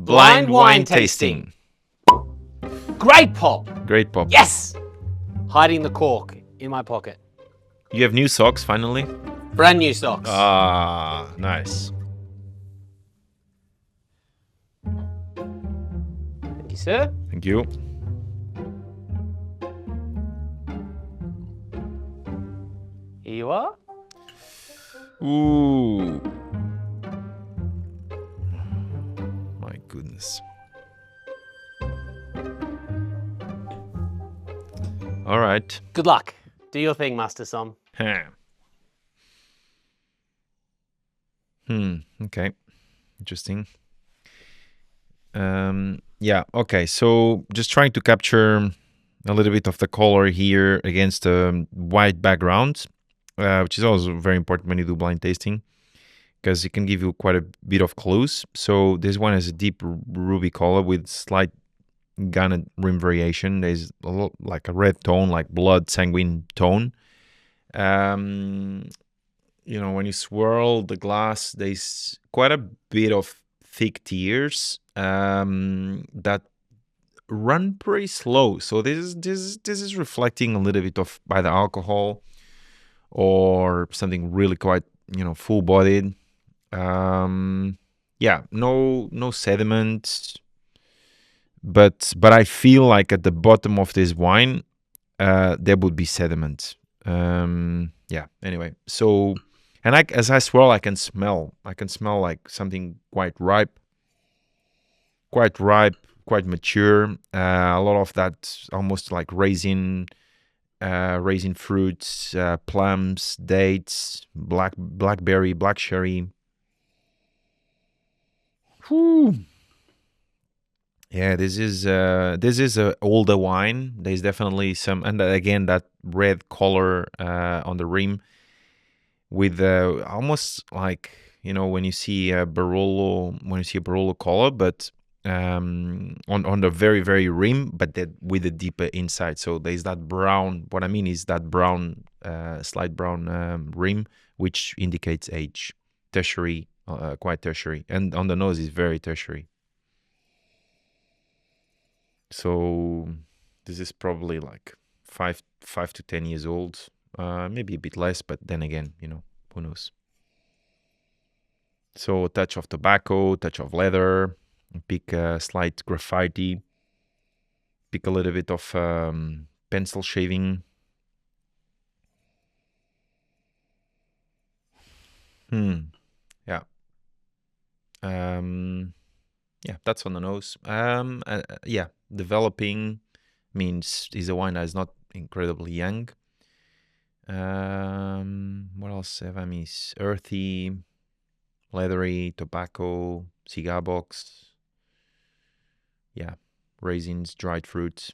Blind wine tasting. Great pop. Great pop. Yes. Hiding the cork in my pocket. You have new socks finally? Brand new socks. Ah, nice. Thank you, sir. Thank you. Here you are. Ooh. My goodness. All right. Good luck. Do your thing, Master Somm. Okay. Interesting. Yeah, okay. So just trying to capture a little bit of the color here against a white background, which is also very important when you do blind tasting, because it can give you quite a bit of clues. So this one has a deep ruby color with slight garnet rim variation. There's a lot, like a red tone, like blood sanguine tone. When you swirl the glass, there's quite a bit of thick tears that run pretty slow. So this is reflecting a little bit of by the alcohol or something really quite full bodied. Yeah, no sediment, but I feel like at the bottom of this wine there would be sediment. Yeah. Anyway, so and as I swirl, I can smell like something quite ripe, quite mature. A lot of that almost like raisin fruits, plums, dates, blackberry, black cherry. Whew. Yeah, this is a older wine. There's definitely some, and again that red color on the rim with almost like when you see a Barolo color, but on the very very rim, but that with a deeper inside. So there's that brown. What I mean is that brown, slight brown rim, which indicates age, tertiary, quite tertiary, and on the nose is very tertiary. So this is probably like 5 to 10 years old, maybe a bit less, but then again, who knows. So touch of tobacco, touch of leather, pick a slight graffiti, pick a little bit of pencil shaving. Yeah. Yeah, that's on the nose. Yeah, developing means is a wine that is not incredibly young. What else have I missed? Earthy, leathery, tobacco, cigar box. Yeah, raisins, dried fruits.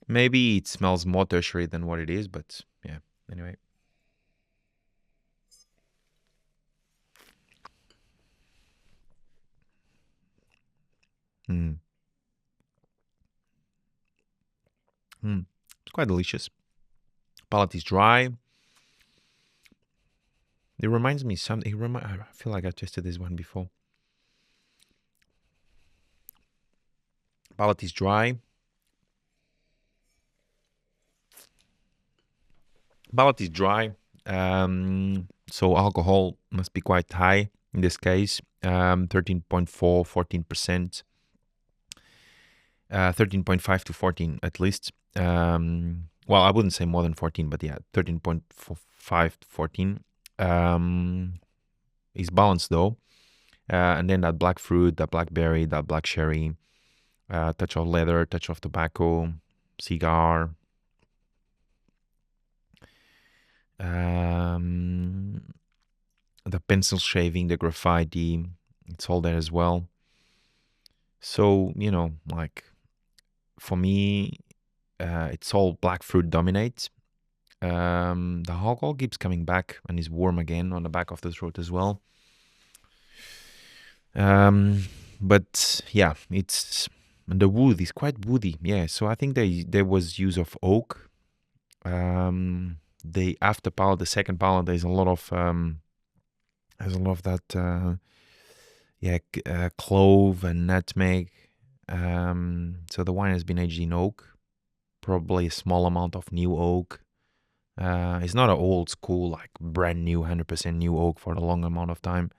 Maybe it smells more tertiary than what it is, but yeah, anyway. It's quite delicious. Palate is dry. It reminds me something. I feel like I tasted this one before. Palate is dry. Palate is dry. So alcohol must be quite high in this case. 13.4, 14%. 13.5 to 14 at least. Well, I wouldn't say more than 14, but yeah, 13.5 to 14. Is balanced though. And then that black fruit, that blackberry, that black cherry, touch of leather, touch of tobacco, cigar. The pencil shaving, the graffiti, it's all there as well. So, like for me, it's all black fruit dominates. The alcohol keeps coming back and is warm again on the back of the throat as well. But yeah, the wood is quite woody. Yeah, so I think there was use of oak. The after palate, the second palate, there's a lot of that. clove and nutmeg. So the wine has been aged in oak, probably a small amount of new oak. It's not an old school, like brand new, 100% new oak for a long amount of time.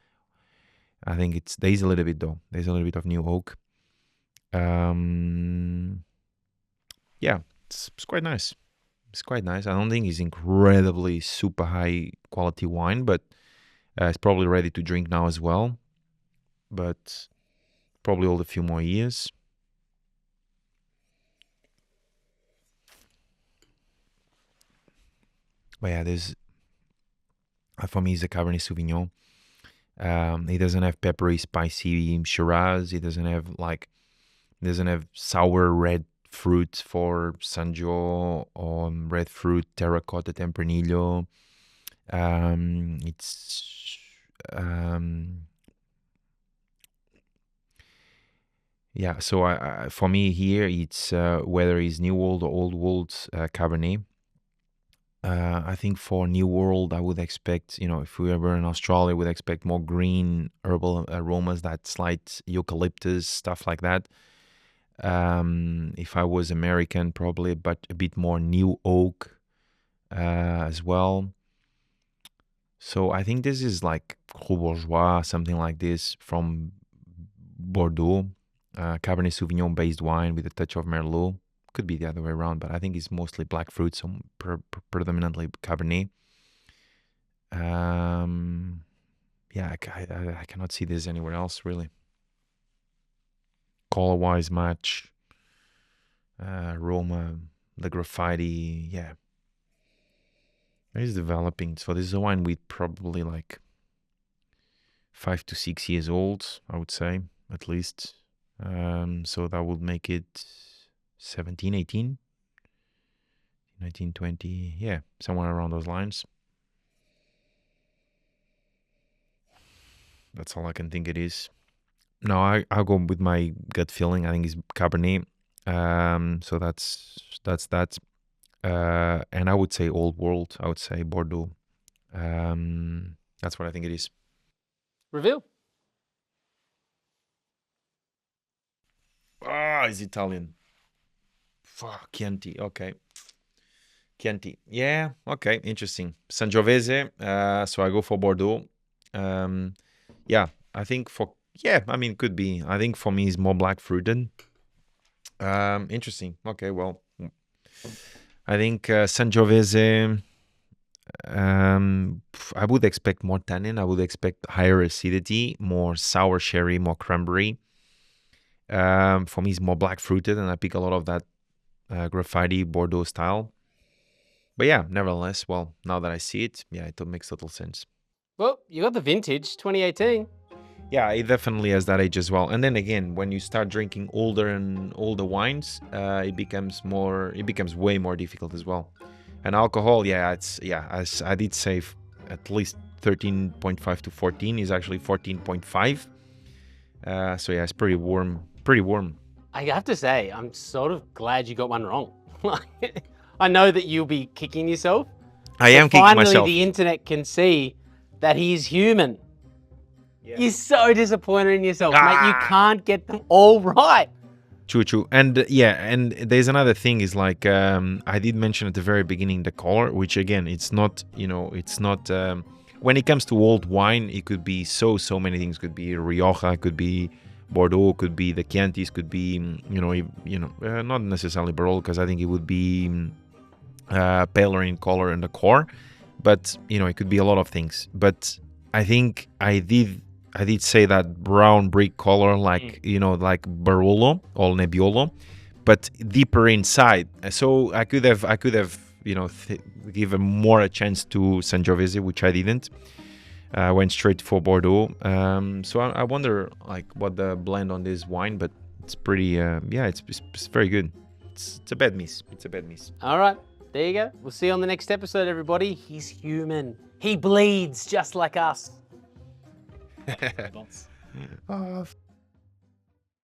I think there's a little bit though. There's a little bit of new oak. Yeah, it's quite nice. It's quite nice. I don't think it's incredibly super high quality wine, but it's probably ready to drink now as well. But probably hold a few more years. But yeah, there's for me it's a Cabernet Sauvignon. It doesn't have peppery, spicy Shiraz. It doesn't have sour red fruit for Sanjo or red fruit terracotta Tempranillo. It's yeah. So for me here, it's whether it's New World or Old World Cabernet. I think for New World, I would expect, if we were in Australia, we'd expect more green herbal aromas, that slight eucalyptus, stuff like that. If I was American, probably, but a bit more new oak as well. So I think this is like Cru Bourgeois, something like this from Bordeaux, Cabernet Sauvignon based wine with a touch of Merlot. Could be the other way around, but I think it's mostly black fruit, so predominantly Cabernet. Yeah, I cannot see this anywhere else really. Color-wise match, aroma, the graffiti, yeah. It's developing. So this is a wine with probably like 5 to 6 years old, I would say, at least. So that would make it 17, 18, 19, 20, yeah, somewhere around those lines. That's all I can think it is. No, I'll go with my gut feeling. I think it's Cabernet. So that's that. And I would say Old World. I would say Bordeaux. That's what I think it is. Reveal. Ah, it's Italian. Fuck, Chianti. Okay. Chianti. Yeah, okay, interesting. Sangiovese. So I go for Bordeaux. Yeah, I think could be. I think for me it's more black fruited. Interesting. Okay, well, I think Sangiovese. I would expect more tannin. I would expect higher acidity, more sour sherry, more cranberry. For me, it's more black fruited, and I pick a lot of that graffiti Bordeaux style. But yeah, nevertheless, well, now that I see it, yeah, it makes total sense. Well, you got the vintage 2018. Yeah, it definitely has that age as well. And then again, when you start drinking older and older wines, it becomes way more difficult as well. And alcohol, as I did say, at least 13.5 to 14 is actually 14.5. So yeah, it's pretty warm. Pretty warm. I have to say, I'm sort of glad you got one wrong. I know that you'll be kicking yourself. I am kicking myself. Finally, the internet can see that he's human. Yeah. You're so disappointed in yourself, mate. You can't get them all right. True. And and there's another thing is like, I did mention at the very beginning the color, which again, it's not, when it comes to old wine, it could be so many things. Could be Rioja, could be Bordeaux, could be the Chiantis, could be, not necessarily Barolo, because I think it would be paler in color in the core, but, it could be a lot of things. But I think I did say that brown brick color, like like Barolo or Nebbiolo, but deeper inside. So I could have given more a chance to Sangiovese, which I didn't. Went straight for Bordeaux. So I wonder like what the blend on this wine, but it's pretty. It's very good. It's a bad miss. All right, there you go. We'll see you on the next episode, everybody. He's human. He bleeds just like us.